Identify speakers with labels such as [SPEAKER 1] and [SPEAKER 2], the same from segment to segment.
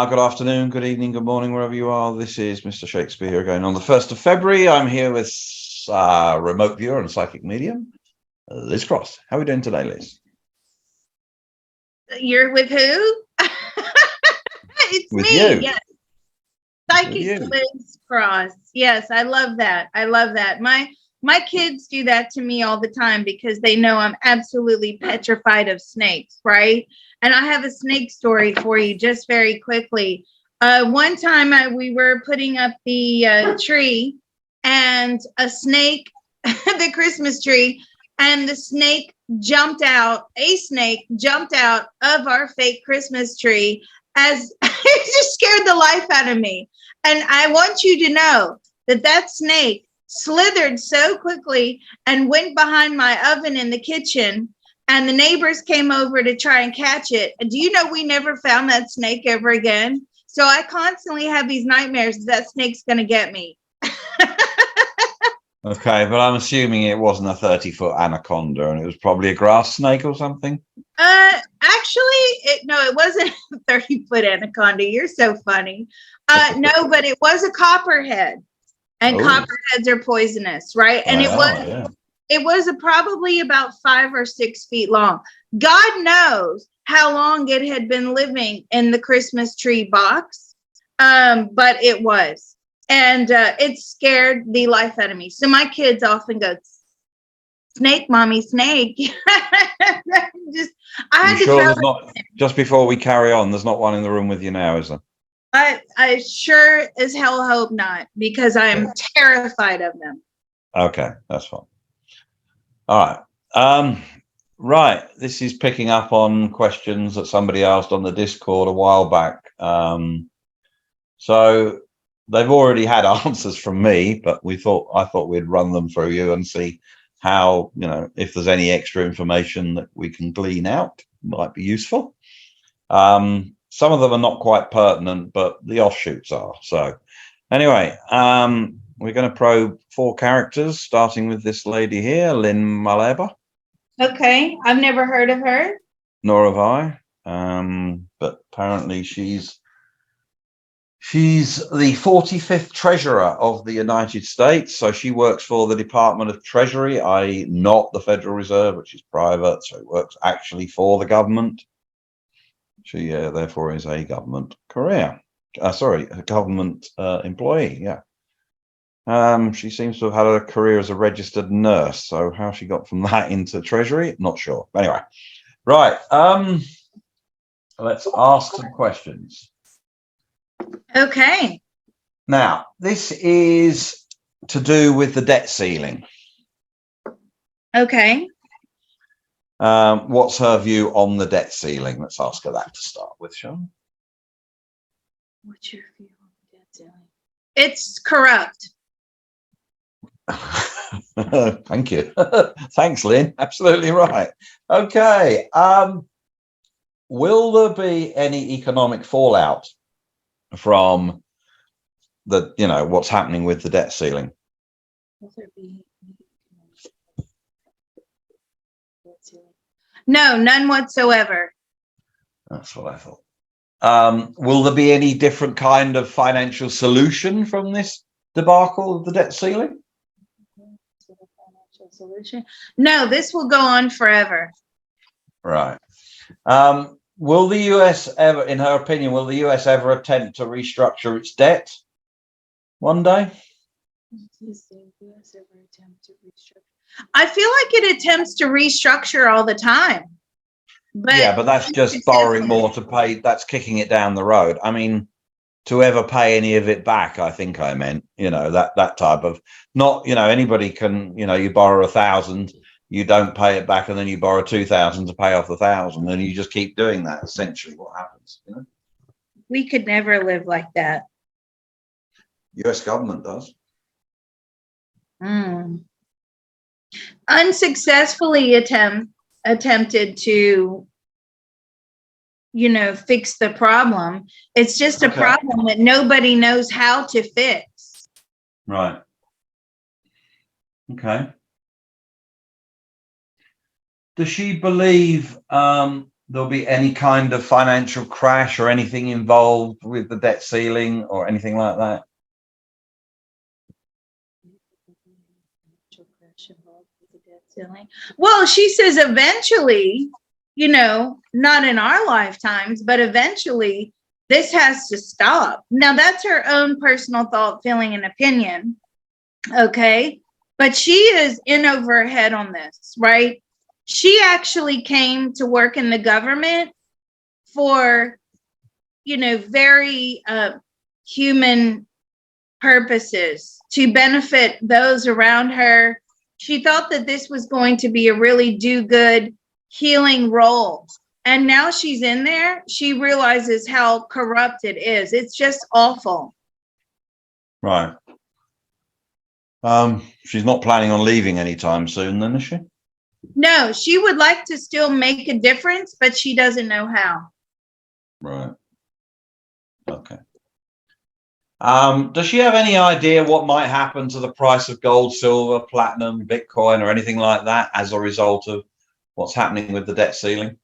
[SPEAKER 1] Good afternoon, good evening, good morning, wherever you are. This is Mr. Shakespeare here again on the 1st of February. I'm here with remote viewer and psychic medium, Liz Cross. How are we doing today, Liz?
[SPEAKER 2] You're with who? It's
[SPEAKER 1] with
[SPEAKER 2] me,
[SPEAKER 1] you.
[SPEAKER 2] yes. Psychic Liz Cross. Yes, I love that. I love that. My kids do that to me all the time because they know I'm absolutely petrified of snakes, right? And I have a snake story for you just very quickly. One time we were putting up the tree and a snake, the Christmas tree, and the snake jumped out, a snake jumped out of our fake Christmas tree as it just scared the life out of me. And I want you to know that that snake slithered so quickly and went behind my oven in the kitchen, and the neighbors came over to try and catch it. And do you know we never found that snake ever again? So I constantly have these nightmares that snake's going to get me.
[SPEAKER 1] Okay, but I'm assuming it wasn't a 30-foot anaconda and it was probably a grass snake or something.
[SPEAKER 2] Actually, it wasn't a 30-foot anaconda. You're so funny. No, but it was a copperhead, and copperheads are poisonous, right? And it was probably about 5 or 6 feet long. God knows how long it had been living in the Christmas tree box, but it was. And it scared the life out of me. So my kids often go, snake, mommy, snake. I had to tell
[SPEAKER 1] just before we carry on, there's not one in the room with you now, is there?
[SPEAKER 2] I sure as hell hope not, because I am terrified of them.
[SPEAKER 1] Okay, that's fine. All right. Right. This is picking up on questions that somebody asked on the Discord a while back. So they've already had answers from me, but I thought we'd run them through you and see how, if there's any extra information that we can glean out, might be useful. Some of them are not quite pertinent, but the offshoots are. So anyway, we're going to probe 4 characters, starting with this lady here, Lynn Maleba.
[SPEAKER 2] Okay, I've never heard of her.
[SPEAKER 1] Nor have I. But apparently she's the 45th Treasurer of the United States. So she works for the Department of Treasury, i.e. not the Federal Reserve, which is private. So it works actually for the government. She therefore is a government career. A government employee. Yeah. She seems to have had a career as a registered nurse. So how she got from that into Treasury, not sure. Anyway, right. Let's ask some questions.
[SPEAKER 2] Okay.
[SPEAKER 1] Now, this is to do with the debt ceiling.
[SPEAKER 2] Okay.
[SPEAKER 1] What's her view on the debt ceiling? Let's ask her that to start with, shall we?
[SPEAKER 2] What's your view on the debt ceiling? It's corrupt.
[SPEAKER 1] Thank you. Thanks, Lynn. Absolutely right. Okay. Will there be any economic fallout from the, what's happening with the debt ceiling?
[SPEAKER 2] Will there be No, none whatsoever.
[SPEAKER 1] That's what I thought. Will there be any different kind of financial solution from this debacle of the debt ceiling?
[SPEAKER 2] Solution? No, this will go on forever.
[SPEAKER 1] Right. Will the US ever, in her opinion, will the US ever attempt to restructure its debt one day?
[SPEAKER 2] I feel like it attempts to restructure all the time.
[SPEAKER 1] But that's just borrowing more to pay. That's kicking it down the road. I mean, to ever pay any of it back, I think I meant, that type of, not, anybody can, you borrow 1,000, you don't pay it back, and then you borrow 2,000 to pay off the 1,000, and you just keep doing that. Essentially, what happens?
[SPEAKER 2] We could never live like that.
[SPEAKER 1] U.S. government does.
[SPEAKER 2] Unsuccessfully attempted to fix the problem. It's just a problem that nobody knows how to fix.
[SPEAKER 1] Right. Okay. Does she believe there'll be any kind of financial crash or anything involved with the debt ceiling or anything like that?
[SPEAKER 2] Well, she says eventually, not in our lifetimes, but eventually this has to stop. Now, that's her own personal thought, feeling, and opinion. Okay. But she is in over her head on this, right? She actually came to work in the government for, very human purposes to benefit those around her. She thought that this was going to be a really do-good healing role. And now she's in there. She realizes how corrupt it is. It's just awful.
[SPEAKER 1] Right. She's not planning on leaving anytime soon, then, is she?
[SPEAKER 2] No, she would like to still make a difference, but she doesn't know how.
[SPEAKER 1] Right. Okay. Does she have any idea what might happen to the price of gold, silver, platinum, Bitcoin, or anything like that as a result of what's happening with the debt ceiling?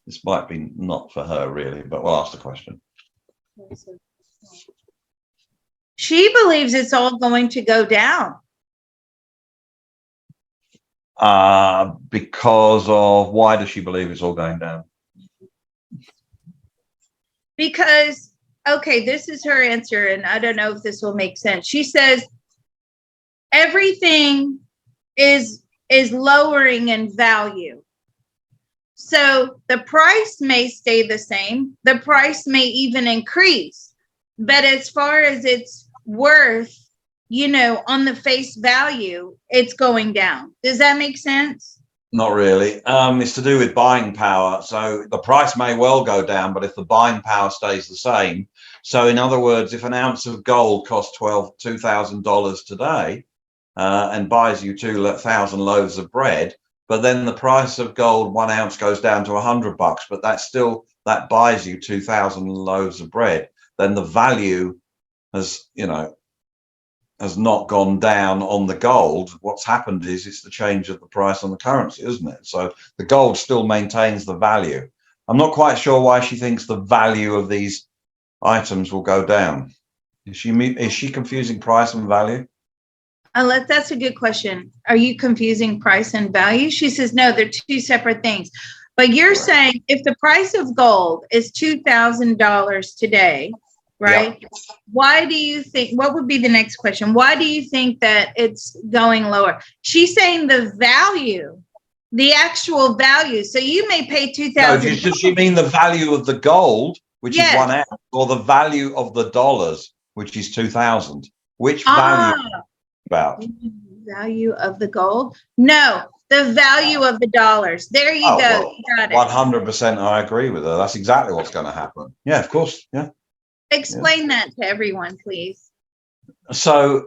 [SPEAKER 1] This might be not for her, really, but we'll ask the question.
[SPEAKER 2] She believes it's all going to go down.
[SPEAKER 1] Because of, why does she believe it's all going down?
[SPEAKER 2] Because, okay, this is her answer, and I don't know if this will make sense. She says everything is lowering in value. So the price may stay the same. The price may even increase. But as far as its worth, on the face value, it's going down. Does that make sense?
[SPEAKER 1] Not really. It's to do with buying power. So the price may well go down, but if the buying power stays the same. So in other words, if an ounce of gold costs $2,000 today and buys you 2,000 loaves of bread, but then the price of gold 1 ounce goes down to $100, but that buys you 2,000 loaves of bread, then the value has not gone down on the gold. What's happened is it's the change of the price on the currency, isn't it? So the gold still maintains the value. I'm not quite sure why she thinks the value of these items will go down. Is she confusing price and value?
[SPEAKER 2] That's a good question. Are you confusing price and value? She says, no, they're two separate things. But you're saying if the price of gold is $2,000 today, right? Yep. Why do you think, what would be the next question? Why do you think that it's going lower? She's saying the value, the actual value. So you may pay $2,000.
[SPEAKER 1] No, does she mean the value of the gold, which is 1 ounce, or the value of the dollars, which is 2,000? Which value? About
[SPEAKER 2] value of the gold? No, the value of the dollars. There you go.
[SPEAKER 1] Well, you got it. 100%. I agree with her. That's exactly what's going to happen. Yeah, of course. Yeah.
[SPEAKER 2] Explain that to everyone, please.
[SPEAKER 1] So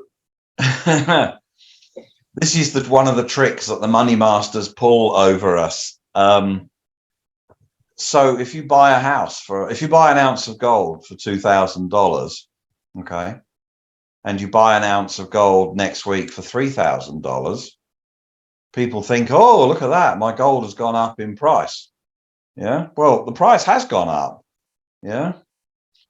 [SPEAKER 1] this is one of the tricks that the money masters pull over us. So if you buy if you buy an ounce of gold for $2,000, okay, and you buy an ounce of gold next week for $3,000, people think, oh, look at that, my gold has gone up in price. Yeah, well, the price has gone up. Yeah,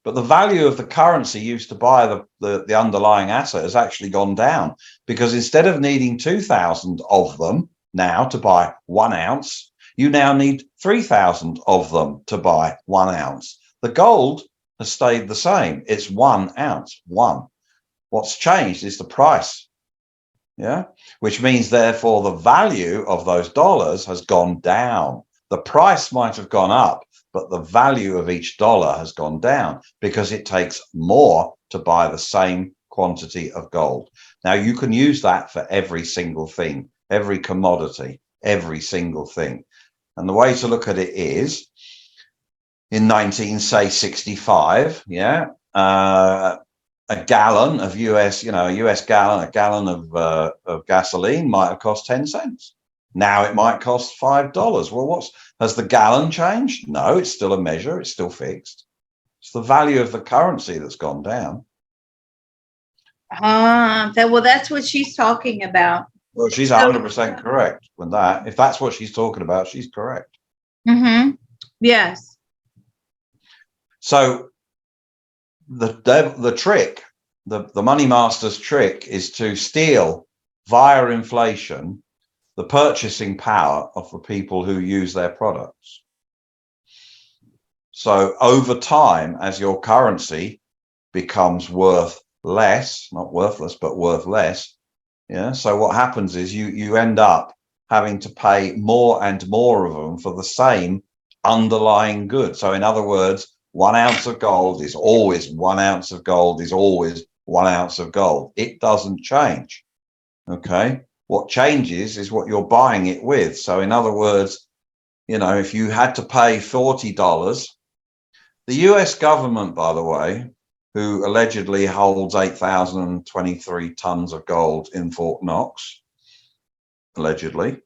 [SPEAKER 1] but the value of the currency used to buy the underlying asset has actually gone down, because instead of needing 2,000 of them now to buy 1 ounce, you now need 3,000 of them to buy 1 ounce. The gold has stayed the same. It's 1 ounce, one. What's changed is the price. Yeah, which means therefore the value of those dollars has gone down. The price might have gone up, but the value of each dollar has gone down because it takes more to buy the same quantity of gold. Now, you can use that for every single thing, every commodity, every single thing. And the way to look at it is, in 1965, yeah, a gallon of US gallon of gasoline might have cost 10 cents. Now it might cost $5. Well, Has the gallon changed? No, it's still a measure. It's still fixed. It's the value of the currency that's gone down.
[SPEAKER 2] That's what she's talking about.
[SPEAKER 1] Well, she's 100% correct with that. If that's what she's talking about, she's correct.
[SPEAKER 2] Yes.
[SPEAKER 1] So the trick, the money master's trick, is to steal via inflation the purchasing power of the people who use their products. So over time, as your currency becomes worth less, not worthless, but worth less, yeah. So what happens is you end up having to pay more and more of them for the same underlying good. So in other words, 1 ounce of gold is always 1 ounce of gold is always 1 ounce of gold. It doesn't change. Okay. What changes is what you're buying it with. So in other words, you know, if you had to pay $40, the US government, by the way, who allegedly holds 8,023 tons of gold in Fort Knox, allegedly,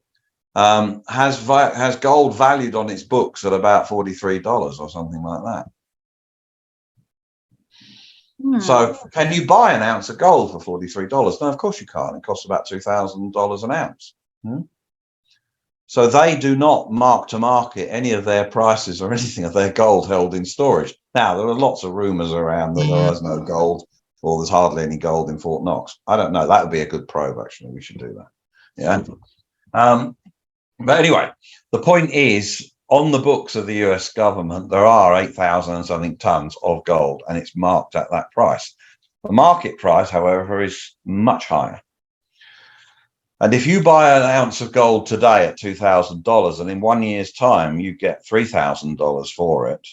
[SPEAKER 1] has gold valued on its books at about $43 or something like that. So can you buy an ounce of gold for $43? No, of course you can't. It costs about $2,000 an ounce. So they do not mark to market any of their prices or anything of their gold held in storage. Now, there are lots of rumors around that there is no gold, or there's hardly any gold in Fort Knox. I don't know. That would be a good probe, actually. We should do that. Yeah. But anyway, the point is, on the books of the US government, there are 8,000 and something tons of gold, and it's marked at that price. The market price, however, is much higher. And if you buy an ounce of gold today at $2,000, and in 1 year's time you get $3,000 for it,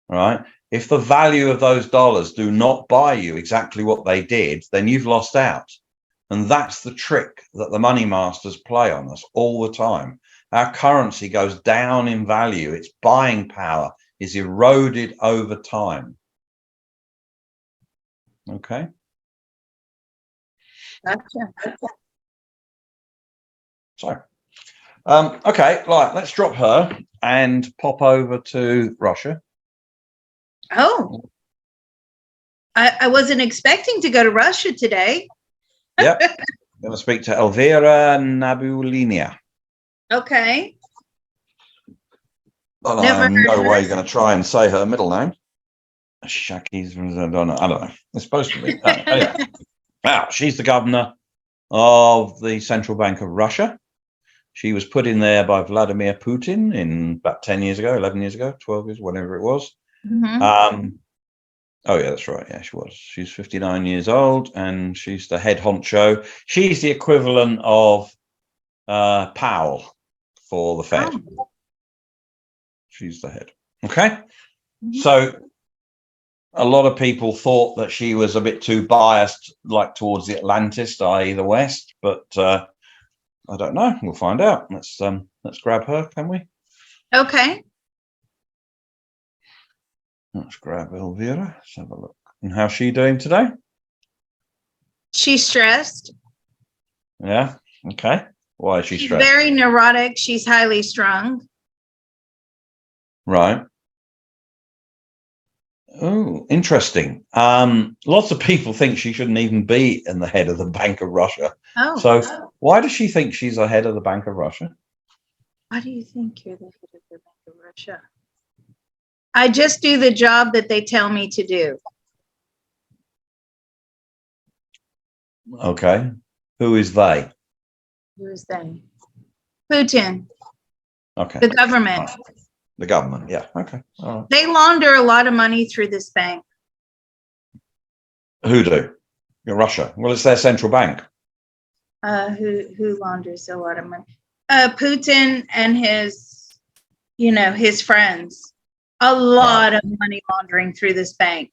[SPEAKER 1] right? If the value of those dollars do not buy you exactly what they did, then you've lost out. And that's the trick that the money masters play on us all the time. Our currency goes down in value. Its buying power is eroded over time. Okay.
[SPEAKER 2] Gotcha.
[SPEAKER 1] So, okay, right, let's drop her and pop over to Russia.
[SPEAKER 2] Oh, I wasn't expecting to go to Russia today.
[SPEAKER 1] Yep. I'm going to speak to Elvira Nabulinia.
[SPEAKER 2] Okay.
[SPEAKER 1] Well, I'm no way going to try and say her middle name. Shaki's, I don't know. It's supposed to be. Anyway. Now, she's the governor of the Central Bank of Russia. She was put in there by Vladimir Putin in about 10 years ago, 11 years ago, 12 years, whatever it was. Oh, yeah, that's right. Yeah, she was. She's 59 years old, and she's the head honcho. She's the equivalent of Powell for the Fed. Oh. She's the head. Okay. So a lot of people thought that she was a bit too biased, like towards the Atlantist, i.e. the West, but I don't know. We'll find out. Let's grab her, can we?
[SPEAKER 2] Okay.
[SPEAKER 1] Let's grab Elvira. Let's have a look. And how's she doing today?
[SPEAKER 2] She's stressed.
[SPEAKER 1] Yeah. Okay. Why is she stressed?
[SPEAKER 2] She's very neurotic. She's highly strung.
[SPEAKER 1] Right. Oh, interesting. Lots of people think she shouldn't even be in the head of the Bank of Russia.
[SPEAKER 2] Oh.
[SPEAKER 1] So why does she think she's the head of the Bank of Russia?
[SPEAKER 2] Why do you think you're the head of the Bank of Russia? I just do the job that they tell me to do.
[SPEAKER 1] Okay. Who is they?
[SPEAKER 2] Who is they? Putin.
[SPEAKER 1] Okay.
[SPEAKER 2] The government.
[SPEAKER 1] The government, yeah. Okay. All right.
[SPEAKER 2] They launder a lot of money through this bank.
[SPEAKER 1] Who do? Russia. Well, it's their central bank.
[SPEAKER 2] Who launders a lot of money? Putin and his friends. A lot of money laundering through this bank.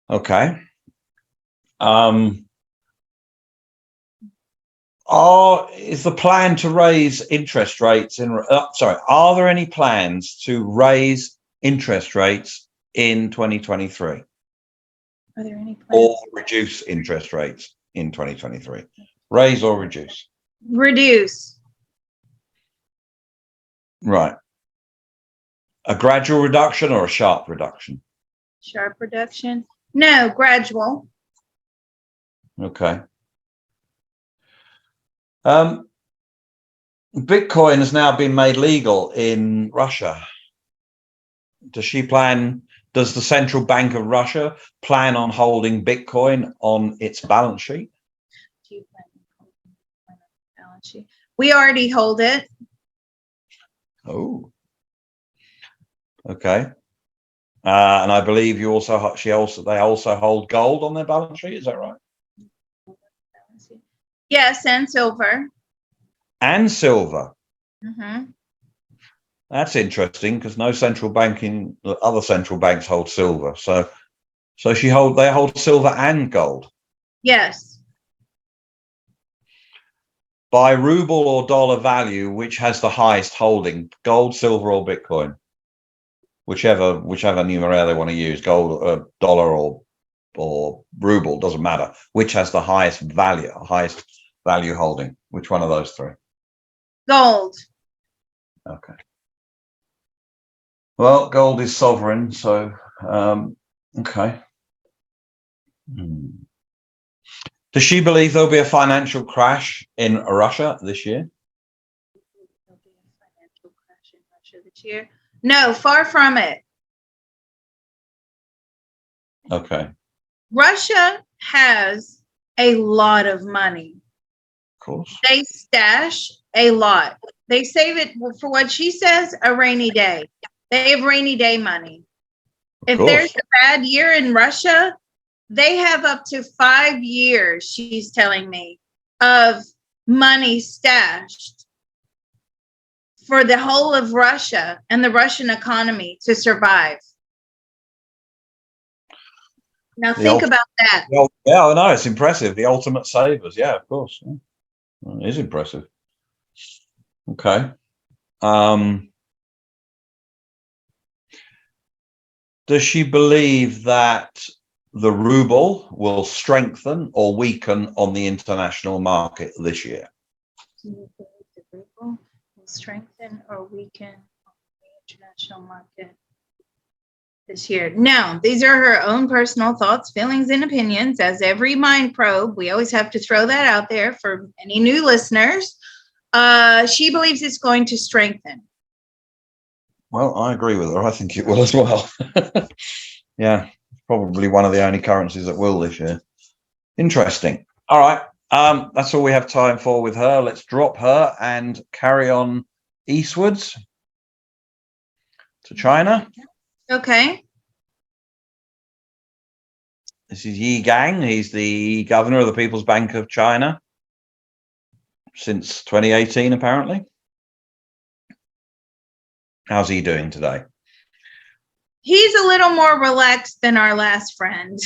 [SPEAKER 1] Okay. Is the plan to raise interest rates are there any plans to raise interest rates in 2023?
[SPEAKER 2] Are there any plans?
[SPEAKER 1] Or reduce interest rates in 2023? Raise or reduce?
[SPEAKER 2] Reduce.
[SPEAKER 1] Right. A gradual reduction or a sharp reduction?
[SPEAKER 2] Sharp reduction? No, gradual.
[SPEAKER 1] Okay. Bitcoin has now been made legal in Russia. Does the Central Bank of Russia plan on holding Bitcoin on its balance sheet?
[SPEAKER 2] Do you plan on holding Bitcoin on the balance sheet? We already hold it.
[SPEAKER 1] Oh, okay. And I believe they also hold gold on their balance sheet. Is that right?
[SPEAKER 2] Yes, and silver.
[SPEAKER 1] And silver.
[SPEAKER 2] Mm-hmm.
[SPEAKER 1] That's interesting because no other central banks hold silver. So they hold silver and gold.
[SPEAKER 2] Yes.
[SPEAKER 1] By ruble or dollar value, which has the highest holding, gold, silver, or Bitcoin? Whichever numeraire they want to use, gold, dollar, or ruble, doesn't matter. Which has the highest value holding? Which one of those three?
[SPEAKER 2] Gold.
[SPEAKER 1] Okay. Well, gold is sovereign, so okay. Does she believe there'll be a financial crash in Russia this year?
[SPEAKER 2] There'll be a financial crash in Russia this year. No, far from it.
[SPEAKER 1] Okay.
[SPEAKER 2] Russia has a lot of money.
[SPEAKER 1] Of course.
[SPEAKER 2] They stash a lot. They save it for what she says, a rainy day. They have rainy day money. If there's a bad year in Russia, they have up to 5 years, she's telling me, of money stashed for the whole of Russia and the Russian economy to survive. Now think about that.
[SPEAKER 1] Yeah, I know, it's impressive. The ultimate savers. Yeah, of course. Yeah. It is impressive. Okay. Does she believe that the ruble will strengthen or weaken on the international market this year?
[SPEAKER 2] Do you believe the ruble will strengthen or weaken on the international market this year? No, these are her own personal thoughts, feelings, and opinions. As every mind probe, we always have to throw that out there for any new listeners. She believes it's going to strengthen.
[SPEAKER 1] Well, I agree with her. I think it will as well. Yeah, probably one of the only currencies that will this year. Interesting. All right. That's all we have time for with her. Let's drop her and carry on eastwards to China.
[SPEAKER 2] Okay.
[SPEAKER 1] This is Yi Gang. He's the governor of the People's Bank of China since 2018, apparently. How's he doing today?
[SPEAKER 2] He's a little more relaxed than our last friend.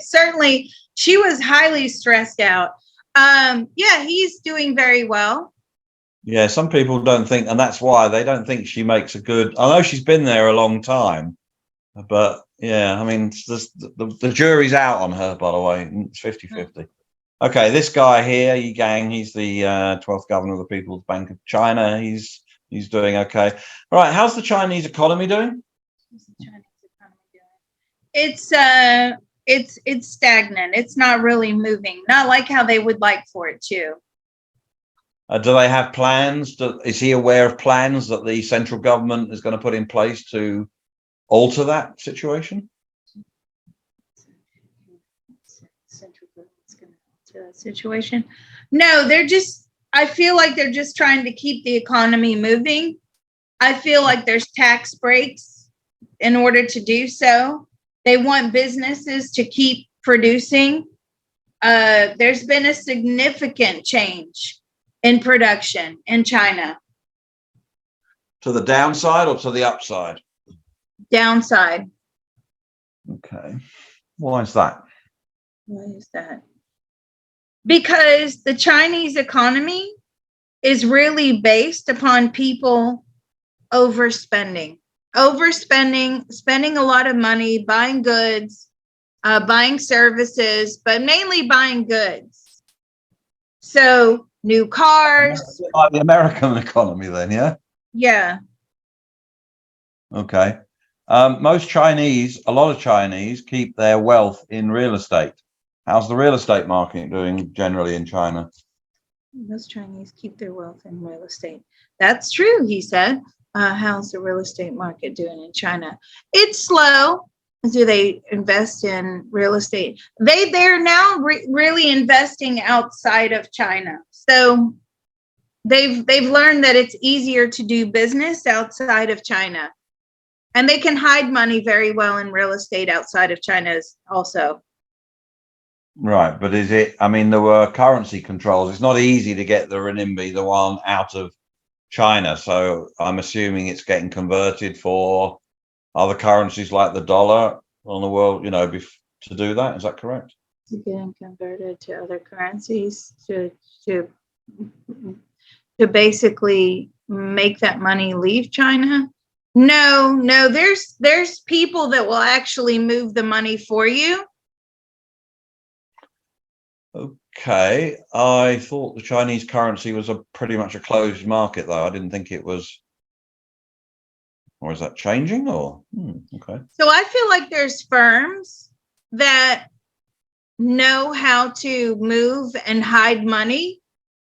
[SPEAKER 2] Certainly, she was highly stressed out. Yeah, he's doing very well.
[SPEAKER 1] Yeah, some people don't think, and that's why they don't think she makes a good. I know she's been there a long time, but yeah, I mean, the jury's out on her, by the way. It's 50-50. Okay, this guy here, Yi Gang, he's the 12th governor of the People's Bank of China. He's doing okay. All right, how's the Chinese economy doing?
[SPEAKER 2] It's stagnant. It's not really moving. Not like how they would like for it to.
[SPEAKER 1] Do they have plans? Is he aware of plans that the central government is going to put in place to alter that situation?
[SPEAKER 2] Central government's going to alter that situation? No, I feel like they're just trying to keep the economy moving. I feel like there's tax breaks in order to do so. They want businesses to keep producing. There's been a significant change in production in China.
[SPEAKER 1] To the downside or to the upside?
[SPEAKER 2] Downside.
[SPEAKER 1] Okay. Why is that?
[SPEAKER 2] Why is that? Because the Chinese economy is really based upon people overspending, spending a lot of money, buying goods, buying services, but mainly buying goods. So new cars.
[SPEAKER 1] Like the American economy then, yeah?
[SPEAKER 2] Yeah.
[SPEAKER 1] Okay. Most Chinese, a lot of Chinese keep their wealth in real estate. How's the real estate market doing generally in China?
[SPEAKER 2] Most Chinese keep their wealth in real estate. That's true, he said. How's the real estate market doing in China? It's slow. Do they invest in real estate? They're now really investing outside of China. So they've learned that it's easier to do business outside of China. And they can hide money very well in real estate outside of China also.
[SPEAKER 1] Right, but is it, I mean, there were currency controls. It's not easy to get the renminbi, the one out of China. So I'm assuming it's getting converted for other currencies like the dollar on the world, to do that. Is that correct?
[SPEAKER 2] It's getting converted to other currencies to basically make that money leave China. No, there's people that will actually move the money for you.
[SPEAKER 1] Okay, I thought the Chinese currency was pretty much a closed market, though. I didn't think it was. Or is that changing? Or okay.
[SPEAKER 2] So I feel like there's firms that know how to move and hide money.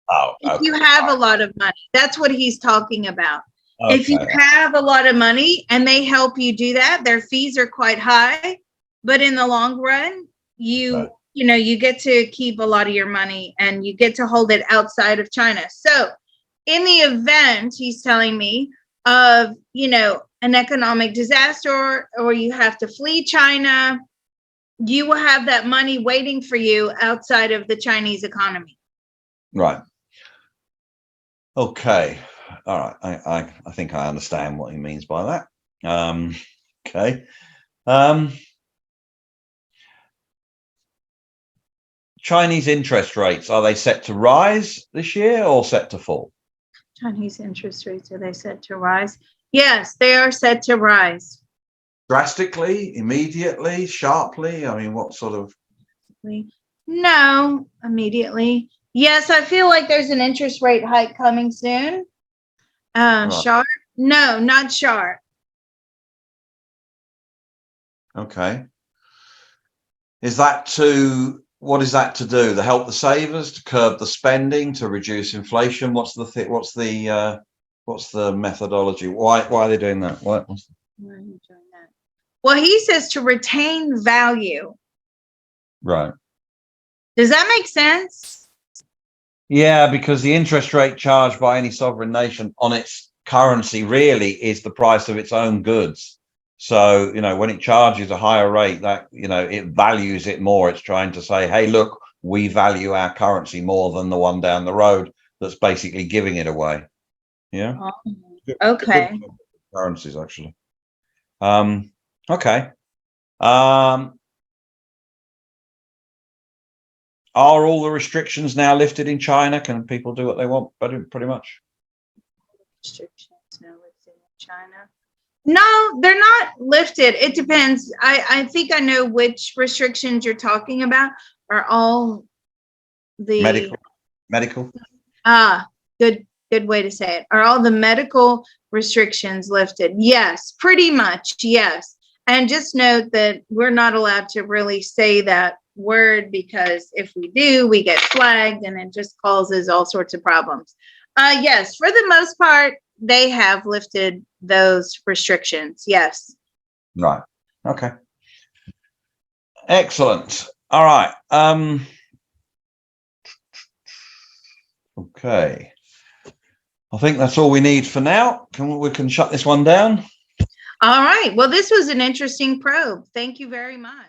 [SPEAKER 1] Oh, okay.
[SPEAKER 2] If you have a lot of money, that's what he's talking about.
[SPEAKER 1] Okay.
[SPEAKER 2] If you have a lot of money and they help you do that, their fees are quite high, but in the long run, you get to keep a lot of your money and you get to hold it outside of China. So in the event, he's telling me, of, an economic disaster, or you have to flee China, you will have that money waiting for you outside of the Chinese economy.
[SPEAKER 1] Right. Okay. All right. I think I understand what he means by that. Okay. Chinese interest rates, are they set to rise this year or set to fall?
[SPEAKER 2] Chinese interest rates, are they set to rise? Yes, they are set to rise.
[SPEAKER 1] Drastically, immediately, sharply? I mean, what sort of?
[SPEAKER 2] No, immediately. Yes, I feel like there's an interest rate hike coming soon. Right. Sharp? No, not sharp.
[SPEAKER 1] Okay. What is that to do? To help the savers, to curb the spending, to reduce inflation? What's the methodology? Why are they doing that? Why are you doing
[SPEAKER 2] that? Well, he says to retain value.
[SPEAKER 1] Right.
[SPEAKER 2] Does that make sense?
[SPEAKER 1] Yeah, because the interest rate charged by any sovereign nation on its currency really is the price of its own goods. So, when it charges a higher rate, that, it values it more. It's trying to say, hey, look, we value our currency more than the one down the road that's basically giving it away. Yeah.
[SPEAKER 2] Oh, okay.
[SPEAKER 1] Currencies, actually. Okay. Are all the restrictions now lifted in China? Can people do what they want, pretty much?
[SPEAKER 2] Restrictions now lifted in China? No, they're not lifted. It depends. I think I know which restrictions you're talking about. Are all the
[SPEAKER 1] medical?
[SPEAKER 2] Good way to say it. Are all the medical restrictions lifted? Yes, pretty much. Yes. And just note that we're not allowed to really say that word, because if we do, we get flagged and it just causes all sorts of problems. Yes, for the most part, they have lifted those restrictions. Yes.
[SPEAKER 1] Right. Okay. Excellent. All right. Okay. I think that's all we need for now. We can shut this one down.
[SPEAKER 2] All right. Well, this was an interesting probe. Thank you very much.